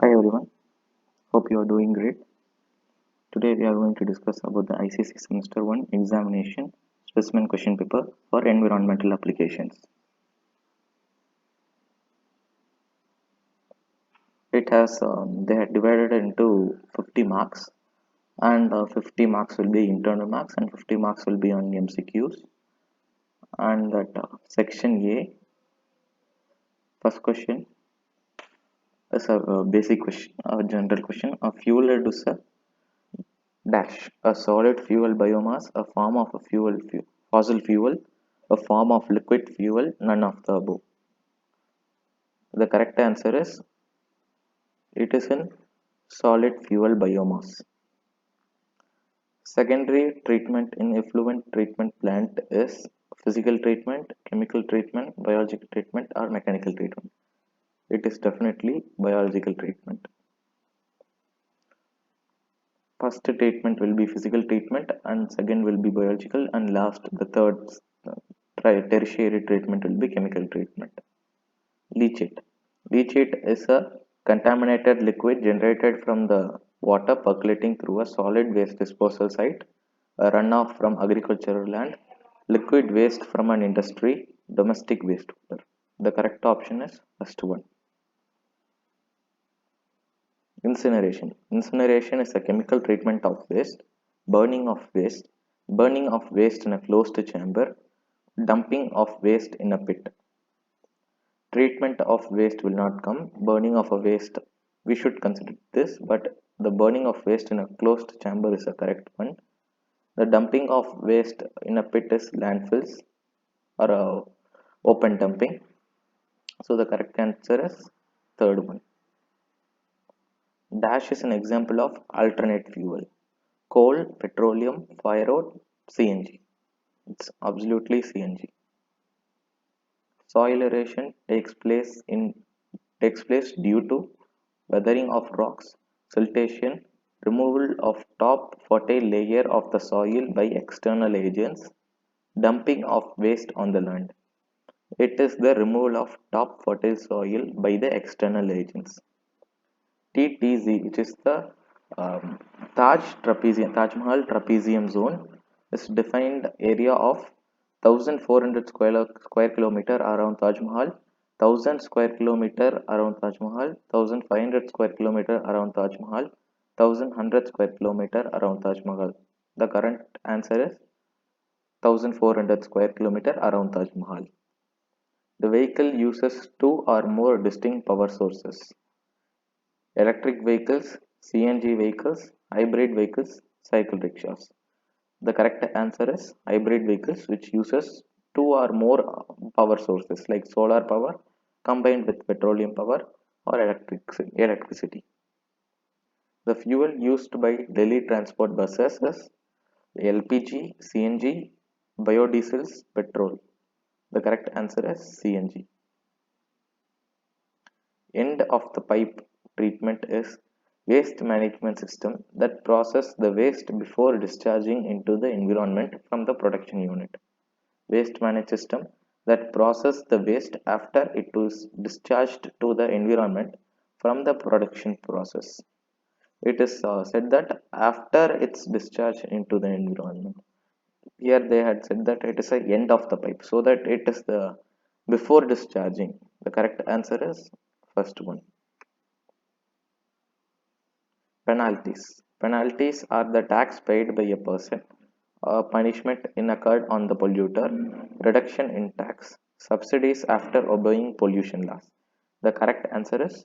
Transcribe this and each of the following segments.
Hi everyone, hope you are doing great. Today we are going to discuss about the ICC Semester 1 examination specimen question paper for environmental applications. They had divided it into 50 marks, and 50 marks will be internal marks and 50 marks will be on MCQs. And that section A, first question is a basic question, a general question. A fuel reducer dash a solid fuel biomass, a form of a fossil fuel, a form of liquid fuel, none of the above. The correct answer is it is in solid fuel biomass. Secondary treatment in effluent treatment plant is physical treatment, chemical treatment, biological treatment, or mechanical treatment. It is definitely biological treatment. First treatment will be physical treatment, and second will be biological, and last the third tertiary treatment will be chemical treatment. Leachate. Leachate is a contaminated liquid generated from the water percolating through a solid waste disposal site, a runoff from agricultural land, liquid waste from an industry, domestic wastewater. The correct option is first one. Incineration. Incineration is a chemical treatment of waste, burning of waste, burning of waste in a closed chamber, dumping of waste in a pit. Treatment of waste will not come. Burning of a waste, we should consider this, but the burning of waste in a closed chamber is a correct one. The dumping of waste in a pit is landfills or open dumping. So the correct answer is third one. Dash is an example of alternate fuel. Coal, petroleum, firewood, CNG. It's absolutely CNG. Soil erosion takes place due to weathering of rocks, siltation, removal of top fertile layer of the soil by external agents, dumping of waste on the land. It is the removal of top fertile soil by the external agents. TTZ, which is the um, Taj Mahal trapezium zone, is defined area of 1,400 square kilometer around Taj Mahal, 1,000 square kilometer around Taj Mahal, 1,500 square kilometer around Taj Mahal, 1,100 square kilometer around Taj Mahal. The current answer is 1,400 square kilometer around Taj Mahal. The vehicle uses two or more distinct power sources. Electric vehicles, CNG vehicles, hybrid vehicles, cycle rickshaws. The correct answer is hybrid vehicles which uses two or more power sources like solar power combined with petroleum power or electricity. The fuel used by Delhi transport buses is LPG, CNG, biodiesels, petrol. The correct answer is CNG. End of the pipe treatment is waste management system that process the waste before discharging into the environment from the production unit. Waste management system that process the waste after it is discharged to the environment from the production process. It is said that after its discharge into the environment. Here they had said that it is a end of the pipe, so that it is the before discharging. The correct answer is first one. Penalties. Penalties are the tax paid by a person, a punishment incurred on the polluter, reduction in tax, subsidies after obeying pollution laws. The correct answer is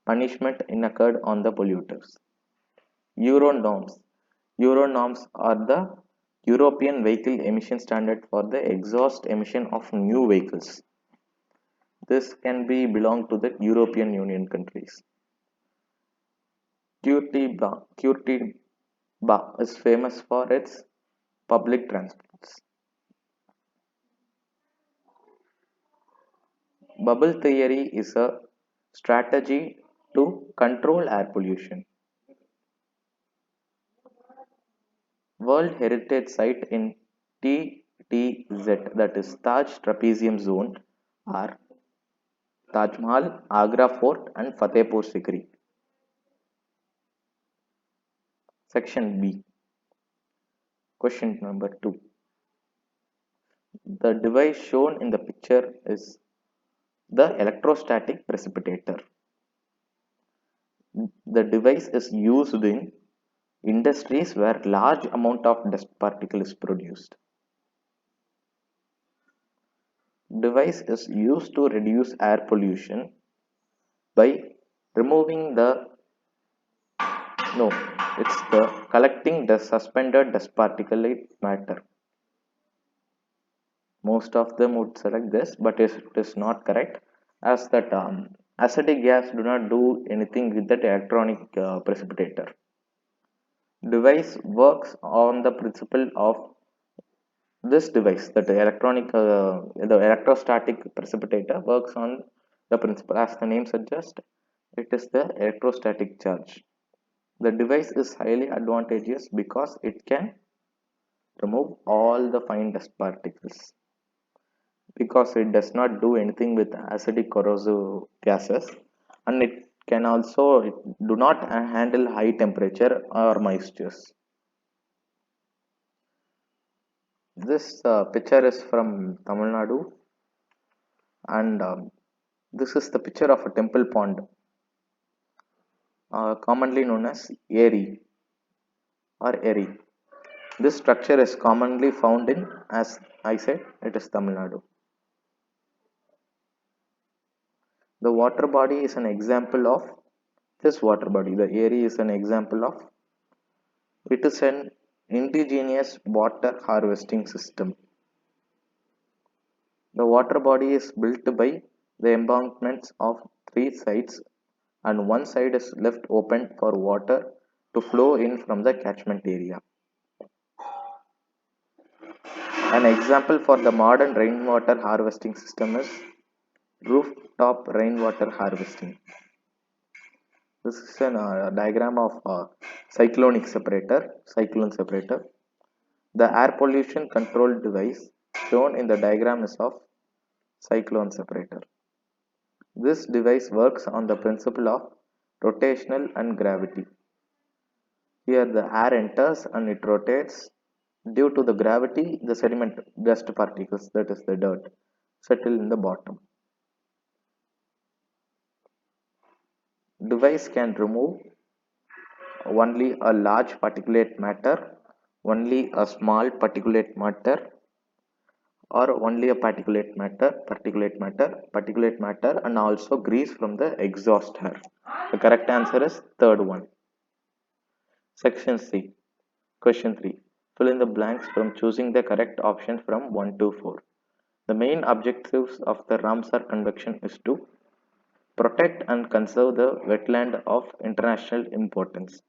punishment incurred on the polluters. Euro norms. Euro norms are the European vehicle emission standard for the exhaust emission of new vehicles. This can be belong to the European Union countries. Curitiba is famous for its public transports. Bubble theory is a strategy to control air pollution. World Heritage Site in TTZ, that is Taj Trapezium Zone, are Taj Mahal, Agra Fort, and Fatehpur Sikri. Section B. Question number 2. The device shown in the picture is the electrostatic precipitator. The device is used in industries where large amount of dust particle is produced. Device is used to reduce air pollution by removing the no, it's the collecting the suspended dust particulate matter. Most of them would select this, but it is not correct, as that acidic gas do not do anything with that electronic precipitator. Device works on the principle of this device, that the electrostatic precipitator works on the principle, as the name suggests, it is the electrostatic charge. The device is highly advantageous because it can remove all the fine dust particles, because it does not do anything with acidic corrosive gases, and it do not handle high temperature or moistures. This picture is from Tamil Nadu, and this is the picture of a temple pond, commonly known as Eri or Eri. This structure is commonly found in, as I said, it is Tamil Nadu. The water body is an example of this water body. The Eri is an example of, it is an indigenous water harvesting system. The water body is built by the embankments of three sides, and one side is left open for water to flow in from the catchment area. An example for the modern rainwater harvesting system is rooftop rainwater harvesting. This is a diagram of cyclone separator. The air pollution control device shown in the diagram is of cyclone separator. This device works on the principle of rotational and gravity. Here the air enters and it rotates. Due to the gravity, the sediment dust particles, that is the dirt, settle in the bottom. Device can remove only a large particulate matter, only a small particulate matter, or only a particulate matter, and also grease from the exhaust air. The correct answer is third one. Section C. Question 3. Fill in the blanks from choosing the correct option from 1 to 4. The main objectives of the Ramsar Convention is to protect and conserve the wetland of international importance.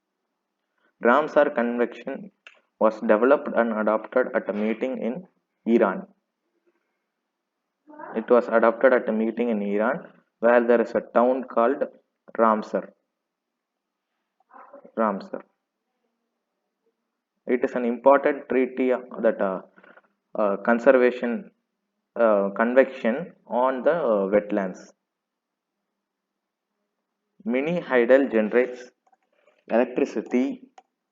Ramsar Convention was developed and adopted at a meeting in Iran. It was adopted at a meeting in Iran where there is a town called Ramsar. Ramsar. It is an important treaty that conservation convection on the wetlands. Mini hydel generates electricity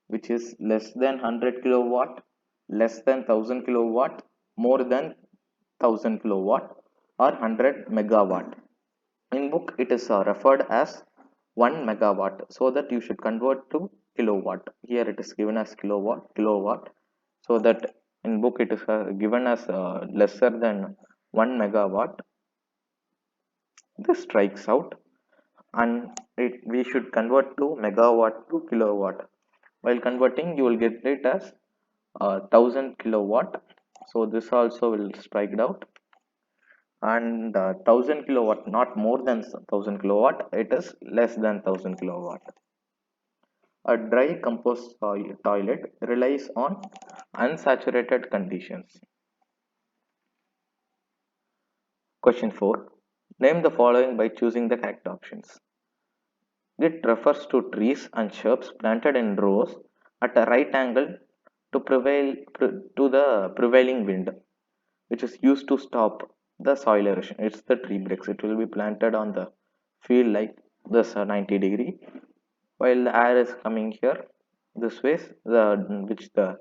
which is less than 100 kilowatt, less than 1000 kilowatt, more than 1000 kilowatt, or 100 megawatt. In book it is referred as 1 megawatt, so that you should convert to kilowatt. Here it is given as kilowatt, so that in book it is given as lesser than 1 megawatt. This strikes out, and we should convert to megawatt to kilowatt. While converting, you will get it as 1000 kilowatt, so this also will strike it out. And 1000 kilowatt, not more than 1000 kilowatt, it is less than 1000 kilowatt. A dry compost toilet relies on unsaturated conditions. Question 4. Name the following by choosing the correct options. It refers to trees and shrubs planted in rows at a right angle to the prevailing wind, which is used to stop the soil erosion. It's the tree breaks. It will be planted on the field like this 90 degree, while the air is coming here. This way, which the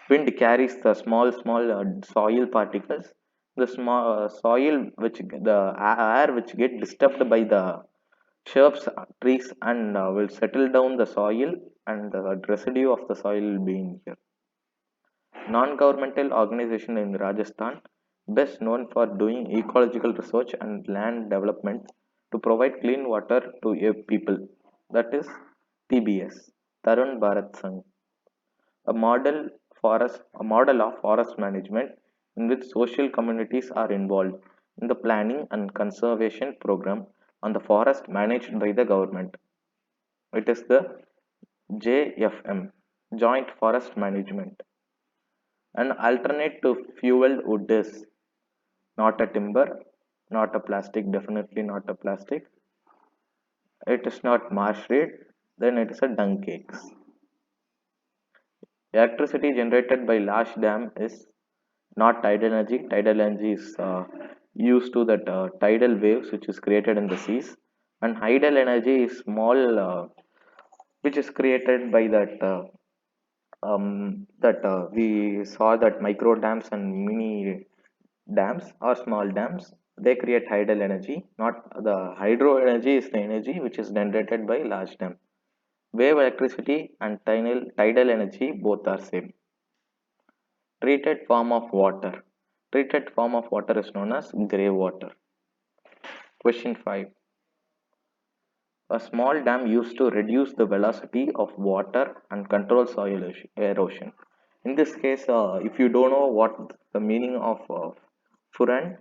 wind carries the small soil particles, the small soil which the air which get disturbed by the shrubs, trees, and will settle down the soil, and the residue of the soil will be in here. Non-governmental organization in Rajasthan, best known for doing ecological research and land development to provide clean water to people. That is TBS, Tarun Bharat Sangh, a model of forest management in which social communities are involved in the planning and conservation program on the forest managed by the government. It is the JFM, Joint Forest Management. An alternate to fueled wood is not a timber, not a plastic, definitely not a plastic. It is not marsh reed, then it is a dung cakes. Electricity generated by large dam is not tidal energy. Tidal energy is used to that tidal waves which is created in the seas, and hydel energy is small, which is created by that we saw that micro dams and mini dams or small dams. They create tidal energy. Not the hydro energy is the energy which is generated by large dam. Wave electricity and tidal energy both are same. Treated form of water. Treated form of water is known as grey water. Question 5. A small dam used to reduce the velocity of water and control soil erosion. In this case, if you don't know what the meaning of Furan,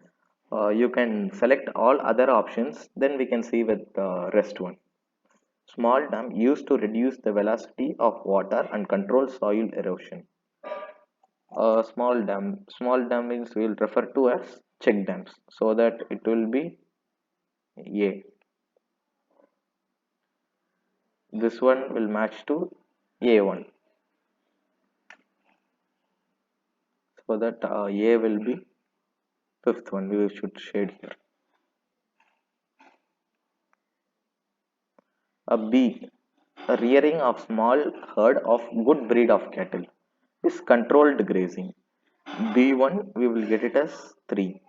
you can select all other options, then we can see with the rest one. Small dam used to reduce the velocity of water and control soil erosion. Small dam means we will refer to as check dams, so that it will be A. This one will match to A1, so that A will be fifth one. We should shade here. A B, a rearing of small herd of good breed of cattle is controlled grazing. B1 we will get it as 3.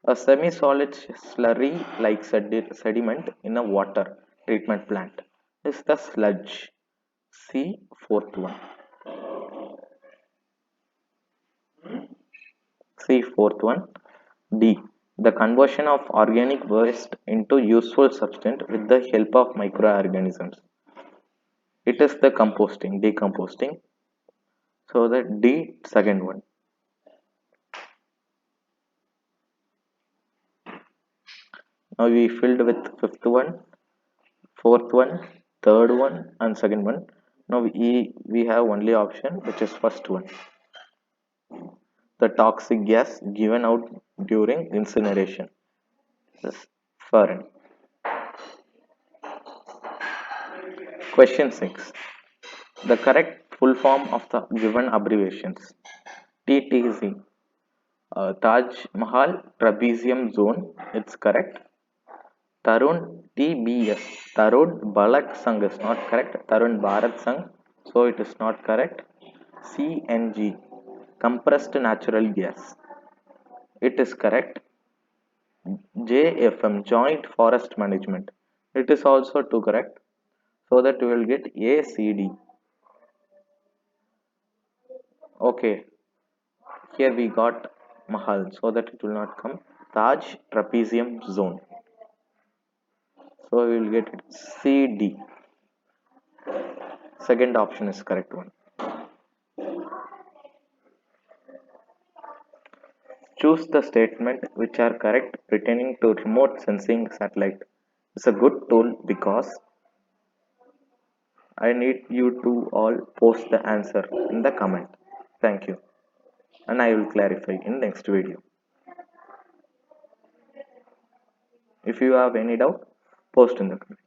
A semi-solid slurry like sediment in a water treatment plant is the sludge. C, fourth one. C, fourth one. D, the conversion of organic waste into useful substance with the help of microorganisms. It is the decomposting. So the D, second one. Now we filled with fifth one, fourth one, third one, and second one. Now we have only option which is first one. The toxic gas given out during incineration. This furan. Question 6. The correct full form of the given abbreviations. TTZ. Taj Mahal Trapezium Zone. It's correct. Tarun TBS. Tarun Balak Sangh is not correct. Tarun Bharat Sangh. So it is not correct. CNG. Compressed natural gas. It is correct. JFM, Joint Forest Management. It is also too correct. So that we will get ACD. Okay, here we got Mahal, so that it will not come. Taj Trapezium Zone. So we will get it CD. Second option is correct one. Choose the statement which are correct pertaining to remote sensing satellite. It's a good tool because I need you to all post the answer in the comment. Thank you. And I will clarify in next video. If you have any doubt, post in the comment.